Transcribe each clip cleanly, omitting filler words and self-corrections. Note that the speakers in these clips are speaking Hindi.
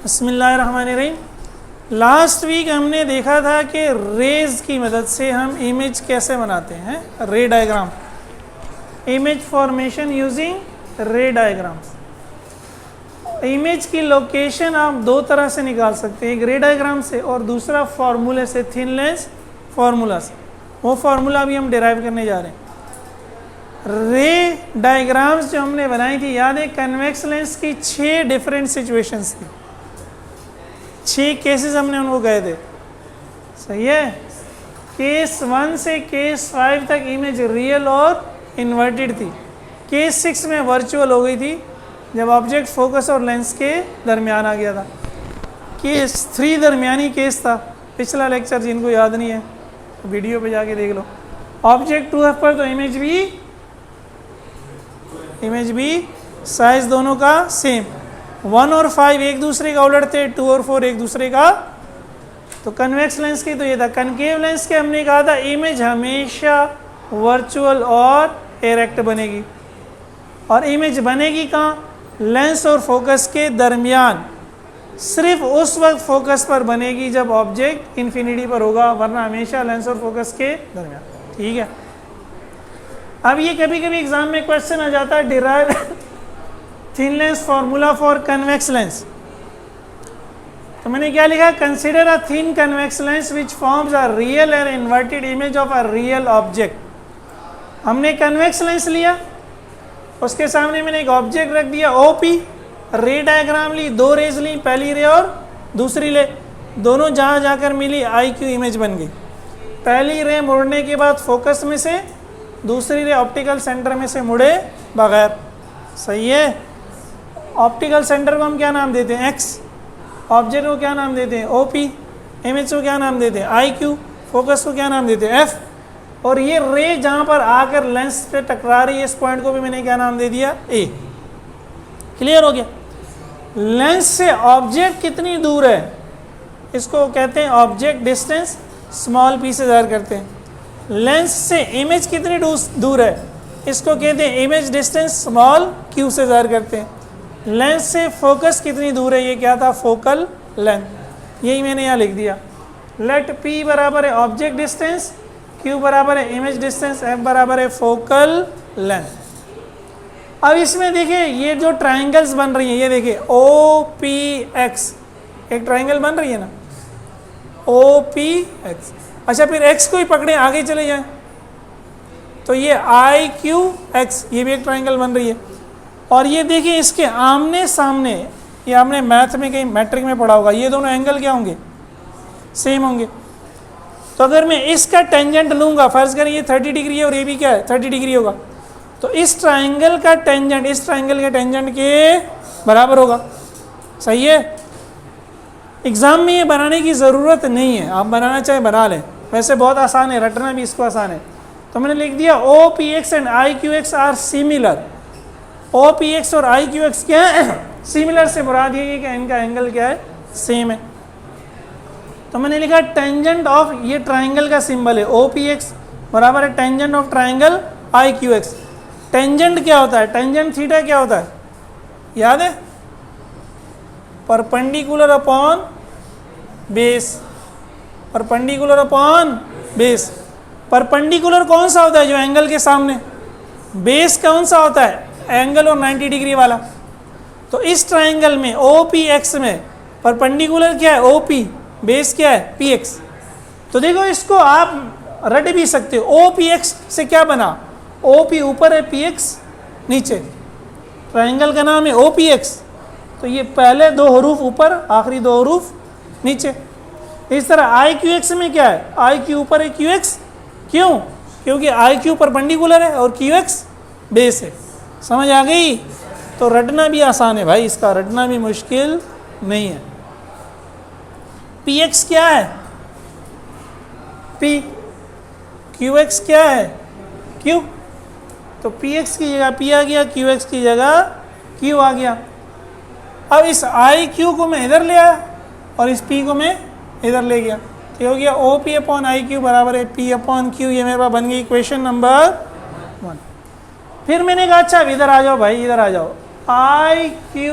बिस्मिल्लाहिर्रहमानिर्रहीम। लास्ट वीक हमने देखा था कि रेज की मदद से हम इमेज कैसे बनाते हैं, रे डायग्राम, इमेज फॉर्मेशन यूजिंग रे डायग्राम्स। इमेज की लोकेशन आप दो तरह से निकाल सकते हैं, एक रे डायग्राम से और दूसरा फार्मूले से, थिन लेंस फार्मूला से। वो फार्मूला भी हम डिराइव करने जा रहे हैं। रे डायग्राम्स जो हमने बनाई थी, याद है, कन्वेक्स लेंस की 6 डिफरेंट सिचुएशंस थी, 6 केसेस हमने उनको गए थे, सही है। केस 1 से केस 5 तक इमेज रियल और इन्वर्टेड थी। केस 6 में वर्चुअल हो गई थी जब ऑब्जेक्ट फोकस और लेंस के दरमियान आ गया था। केस 3 दरमियानी केस था, पिछला लेक्चर जिनको याद नहीं है तो वीडियो पे जाके देख लो। ऑब्जेक्ट 2F पर तो इमेज भी साइज दोनों का सेम, 1 और 5 एक दूसरे का उलट थे, 2 और 4 एक दूसरे का। तो कन्वेक्स लेंस की तो ये था। कनकेव लेंस के हमने कहा था इमेज हमेशा वर्चुअल और इरेक्ट बनेगी, और इमेज बनेगी कहाँ? लेंस और फोकस के दरमियान। सिर्फ उस वक्त फोकस पर बनेगी जब ऑब्जेक्ट इन्फिनिटी पर होगा, वरना हमेशा लेंस और फोकस के दरमियान। ठीक है। अब ये कभी कभी एग्जाम में क्वेश्चन आ जाता है, derive thin lens formula for convex lens. तो मैंने क्या लिखा? Consider a thin convex lens which forms a real और inverted image of a real object. हमने कन्वेक्स लेंस लिया, उसके सामने मैंने एक ऑब्जेक्ट रख दिया ओपी, रे डायग्राम ली, 2 रेज ली, पहली रे और दूसरी रे, दोनों जहाँ जाकर मिली IQ इमेज बन गई। पहली रे मुड़ने के बाद फोकस में से, दूसरी रे ऑप्टिकल सेंटर में से मुड़े बगैर, सही है। ऑप्टिकल सेंटर को हम क्या नाम देते हैं? X, ऑब्जेक्ट को क्या नाम देते हैं? OP, इमेज को क्या नाम देते हैं? IQ, फोकस को क्या नाम देते हैं? F, और ये रे जहाँ पर आकर लेंस पे टकरा रही है, इस पॉइंट को भी मैंने क्या नाम दे दिया? A। क्लियर हो गया? लेंस से ऑब्जेक्ट कितनी दूर है, इसको कहते हैं ऑब्जेक्ट डिस्टेंस, स्मॉल p से ज़ाहिर करते हैं। लेंस से इमेज कितनी दूर है, इसको कहते हैं इमेज डिस्टेंस, स्मॉल q से ज़ाहिर करते हैं। लेंस से फोकस कितनी दूर है, ये क्या था? Focal length. यही मैंने यहाँ लिख दिया। लेट p बराबर है ऑब्जेक्ट डिस्टेंस, q बराबर है इमेज डिस्टेंस, f बराबर है फोकल लेंथ। अब इसमें देखिए ये जो ट्राइंगल्स बन रही है, ये देखिए OPX, एक ट्राइंगल बन रही है ना, OPX। अच्छा, फिर x को ही पकड़े, आगे चले जाएं तो ये IQX, ये भी एक ट्राइंगल बन रही है। और ये देखिए इसके आमने सामने, ये आपने मैथ में कहीं मैट्रिक में पढ़ा होगा, ये दोनों एंगल क्या होंगे? सेम होंगे। तो अगर मैं इसका टेंजेंट लूंगा, फर्ज करें ये 30 डिग्री है और ये भी क्या है? 30 डिग्री होगा, तो इस ट्राइंगल का टेंजेंट इस ट्राइंगल के टेंजेंट के बराबर होगा, सही है। एग्जाम में ये बनाने की ज़रूरत नहीं है, आप बनाना चाहे बना लें, वैसे बहुत आसान है, रटना भी इसको आसान है। तो मैंने लिख दिया OPX and IQX are similar. OPX और IQX क्या है? सिमिलर से मुराद ये है कि इनका एंगल क्या है? सेम है। तो मैंने लिखा टेंजेंट ऑफ, ये ट्राइंगल का सिंबल है, OPX बराबर है tangent of triangle IQX। Tangent क्या होता है? टेंजेंट थीटा क्या होता है, याद है? Perpendicular upon base, perpendicular upon base. Perpendicular कौन सा होता है? जो एंगल के सामने। बेस कौन सा होता है? एंगल और 90 डिग्री वाला। तो इस ट्राइंगल में OPX में परपेंडिकुलर क्या है? OP, बेस क्या है? PX। तो देखो इसको आप रट भी सकते हो। OPX से क्या बना? OP ऊपर है, PX नीचे, ट्राइंगल का नाम है OPX। तो ये पहले 2 हरूफ ऊपर, आखिरी 2 हरूफ नीचे। इस तरह IQX में क्या है? IQ ऊपर है, QX, क्यों? क्योंकि IQ परपेंडिकुलर है और QX बेस है। समझ आ गई? तो रटना भी आसान है भाई, इसका रटना भी मुश्किल नहीं है। PX क्या है? P, QX क्या है? Q। तो PX की जगह P आ गया, QX की जगह Q आ गया। अब इस IQ को मैं इधर ले आया और इस P को मैं इधर ले गया, तो हो गया OP अपॉन IQ बराबर है P अपॉन Q। ये मेरे पास बन गई इक्वेशन नंबर 1। फिर मैंने कहा अच्छा इधर आ जाओ भाई, इधर आ जाओ। IQ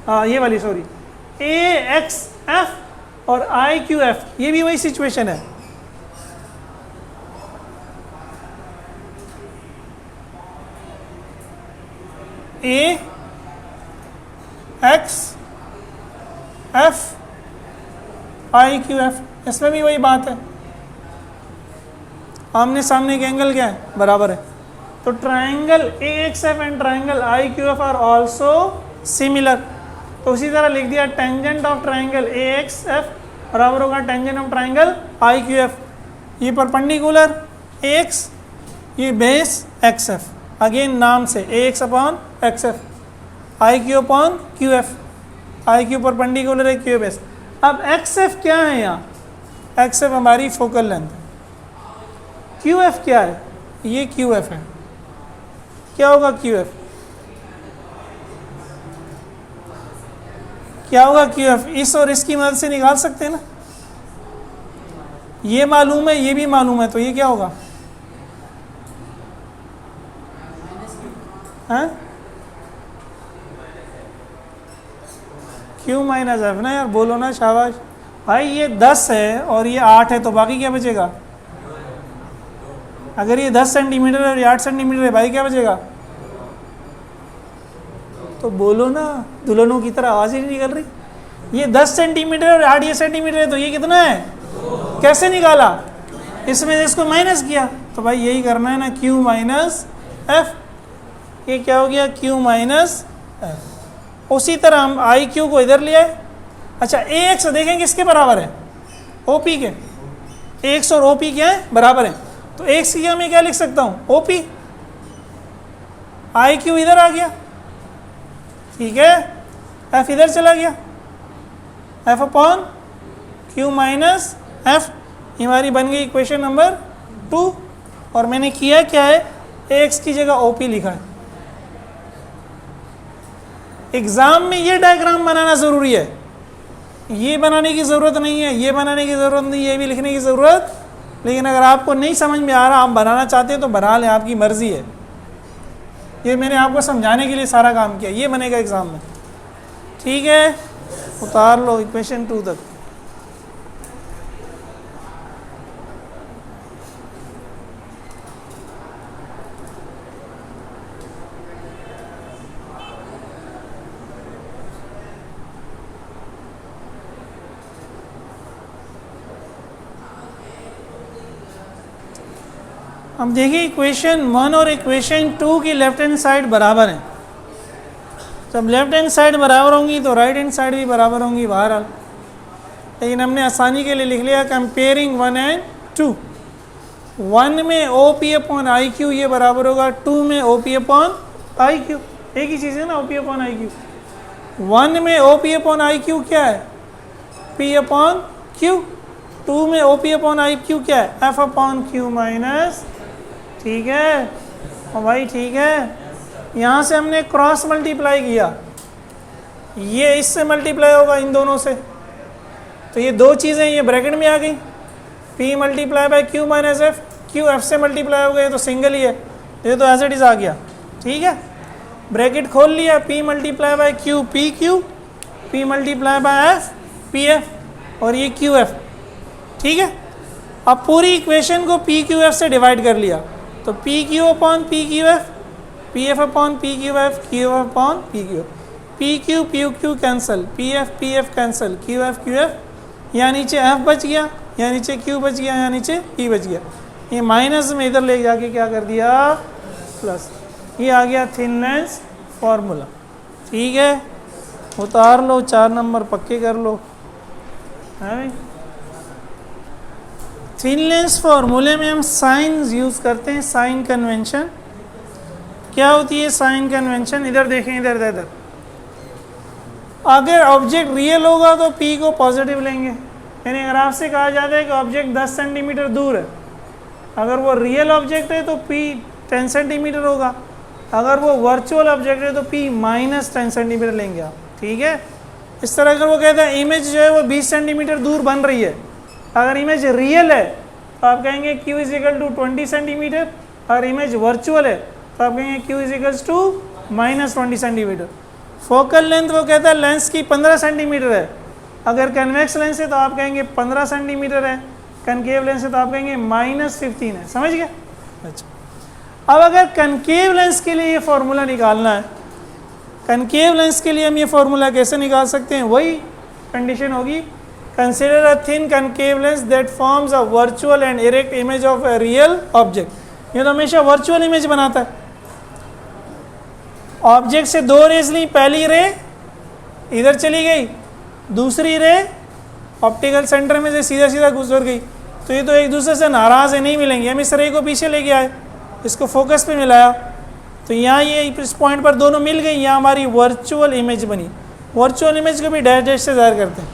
ये वाली सॉरी, ए एक्स एफ और आई क्यू एफ, ये भी वही सिचुएशन है। A X F I Q F, इसमें भी वही बात है, आमने सामने के एंगल क्या है, बराबर है। तो triangle A X F and triangle I Q F are also similar. तो उसी तरह लिख दिया tangent of triangle A X F बराबर होगा tangent of triangle I Q F. ये परपेंडिकुलर ए एक्स, ये बेस एक्स एफ, अगेन नाम से A X upon X F, I Q upon Q F, I Q perpendicular है क्यू बेस। अब एक्स एफ क्या है यहाँ, एक्स एफ हमारी फोकल लेंथ, क्यू एफ क्या है, ये क्यू एफ है, क्या होगा क्यू एफ, क्या होगा क्यू एफ, इस और इसकी मदद से निकाल सकते हैं ना, ये मालूम है ये भी मालूम है, तो ये क्या होगा, हाँ क्यू माइनस एफ ना यार, बोलो ना, शाबाश भाई। ये 10 है और ये 8 है, तो बाकी क्या बचेगा, अगर ये 10 सेंटीमीटर और ये 8 सेंटीमीटर है, भाई क्या बचेगा, तो बोलो ना, दुल्हनों की तरह आवाज़ ही नहीं निकल रही। ये 10 सेंटीमीटर और 8 ये सेंटीमीटर है, तो ये कितना है, कैसे निकाला, इसमें इसको माइनस किया, तो भाई यही करना है ना, क्यू माइनस एफ, ये क्या हो गया, क्यू माइनस एफ। उसी तरह हम आई क्यू को इधर ले आए। अच्छा ए एक्स देखें किसके बराबर है, ओ पी के, ए एक्स और ओ पी क्या है, बराबर है, तो एक्स की जगह मैं क्या लिख सकता हूँ, ओ पी, आई क्यू इधर आ गया, ठीक है, एफ इधर चला गया, F upon Q minus F, हमारी बन गई इक्वेशन नंबर 2। और मैंने किया क्या है, एक्स की जगह ओ पी लिखा है। एग्जाम में ये डायग्राम बनाना ज़रूरी है, ये बनाने की ज़रूरत नहीं है, ये बनाने की ज़रूरत नहीं है, ये भी लिखने की ज़रूरत, लेकिन अगर आपको नहीं समझ में आ रहा, आप बनाना चाहते हैं तो बना लें, आपकी मर्ज़ी है। ये मैंने आपको समझाने के लिए सारा काम किया, ये बनेगा एग्ज़ाम में, ठीक है। उतार लो इक्वेशन 2 तक। अब देखिए इक्वेशन 1 और इक्वेशन 2 की लेफ्ट हैंड साइड बराबर है। जब लेफ्ट हैंड साइड बराबर होंगी तो राइट हैंड साइड भी बराबर होंगी बहरहाल, लेकिन हमने आसानी के लिए लिख लिया कंपेयरिंग 1 एंड 2। 1 में O P upon I Q ये बराबर होगा 2 में O P upon I Q, एक ही चीज़ है ना, O P upon I Q. 1 में O P upon I Q क्या है, पी अपॉन क्यू, 2 में O P upon I Q क्या है, एफ अपॉन क्यू माइनस, ठीक है। और भाई ठीक है, यहाँ से हमने क्रॉस मल्टीप्लाई किया, ये इससे मल्टीप्लाई होगा इन दोनों से, तो ये दो चीज़ें ये ब्रैकेट में आ गई, P multiply by Q minus F, Q F से मल्टीप्लाई हो गया, तो सिंगल ही है, ये तो एज इट इज़ आ गया, ठीक है। ब्रैकेट खोल लिया, P multiply by Q P Q, P multiply by F P F, और ये Q F, ठीक है। अब पूरी इक्वेशन को पी क्यू एफ से डिवाइड कर लिया, तो P Q upon P Q F, P F upon P Q F, Q F upon P Q F, P Q cancel, P F cancel, Q F, यहाँ नीचे एफ बच गया, यहाँ नीचे क्यू बच गया, यहाँ नीचे पी बच गया, ये माइनस में इधर ले जाके क्या कर दिया प्लस, ये आ गया थिन लेंस फार्मूला, ठीक है। उतार लो, 4 नंबर पक्के कर लो, है भाई। थिन लेंस फार्मूले में हम साइन यूज़ करते हैं, साइन कन्वेंशन। क्या होती है साइन कन्वेंशन, इधर देखें, इधर इधर। अगर ऑब्जेक्ट रियल होगा तो P को पॉजिटिव लेंगे, यानी अगर आपसे कहा जाता है कि ऑब्जेक्ट 10 सेंटीमीटर दूर है, अगर वो रियल ऑब्जेक्ट है तो P 10 सेंटीमीटर होगा, अगर वो वर्चुअल ऑब्जेक्ट है तो P माइनस 10 सेंटीमीटर लेंगे आप, ठीक है। इस तरह अगर वो कहता है इमेज जो है वो 20 सेंटीमीटर दूर बन रही है, अगर इमेज रियल है तो आप कहेंगे Q is equal to 20 centimetre, अगर इमेज वर्चुअल है तो आप कहेंगे Q is equals to minus 20 centimetre. Focal length वो कहता है लेंस की 15 सेंटीमीटर है, अगर कन्वेक्स लेंस है तो आप कहेंगे 15 सेंटीमीटर है, कनकेव लेंस है तो आप कहेंगे -15 है। समझ गए? अच्छा, अब अगर कनकेव लेंस के लिए ये फॉर्मूला निकालना है, कनकेव लेंस के लिए हम ये फॉर्मूला कैसे निकाल सकते हैं? वही कंडीशन होगी, consider a thin concave lens that forms a virtual and erect image of a real object. ये तो हमेशा वर्चुअल इमेज बनाता है। ऑब्जेक्ट से दो रेज ली, पहली रे इधर चली गई, दूसरी रे ऑप्टिकल सेंटर में से सीधा सीधा गुजर गई, तो ये तो एक दूसरे से नाराज है, नहीं मिलेंगे। हम इस रे को पीछे लेके आए, इसको फोकस पे मिलाया, तो यहाँ ये इस पॉइंट पर दोनों मिल गई, यहाँ हमारी वर्चुअल इमेज बनी। वर्चुअल इमेज को भी डैश डैश से जाहिर करते हैं।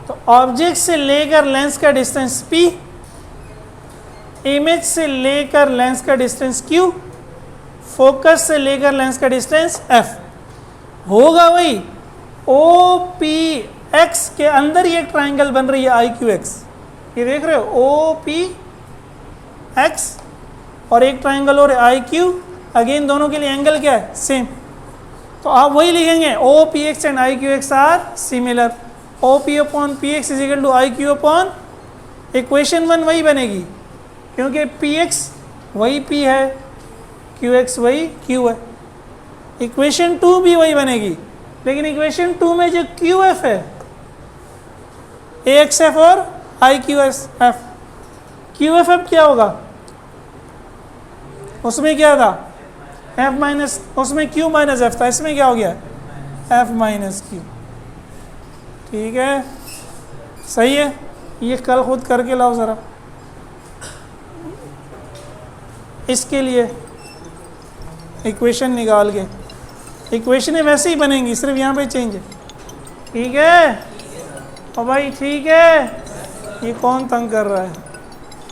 तो ऑब्जेक्ट से लेकर लेंस का डिस्टेंस p, इमेज से लेकर लेंस का डिस्टेंस q, फोकस से लेकर लेंस का डिस्टेंस f होगा वही OPX के अंदर ये ट्राइंगल बन रही है IQX। ये देख रहे हो OPX और एक ट्राइंगल और IQ, अगेन दोनों के लिए एंगल क्या है? सेम। तो आप वही लिखेंगे OPX and IQX are similar. OP upon PX is equal to IQ upon, equation 1 वही बनेगी क्योंकि PX वही P है, QX वही Q है। इक्वेशन 2 भी वही बनेगी, लेकिन इक्वेशन 2 में जो QF है AXF और IQF, QFF क्या होगा? उसमें क्या था? F माइनस, उसमें Q माइनस F था, इसमें क्या हो गया? F minus Q। ठीक है, सही है। ये कल खुद करके लाओ ज़रा, इसके लिए इक्वेशन निकाल के। इक्वेशनें वैसे ही बनेंगी, सिर्फ यहाँ पे चेंज है। ठीक है? और भाई ठीक है, ये कौन तंग कर रहा है?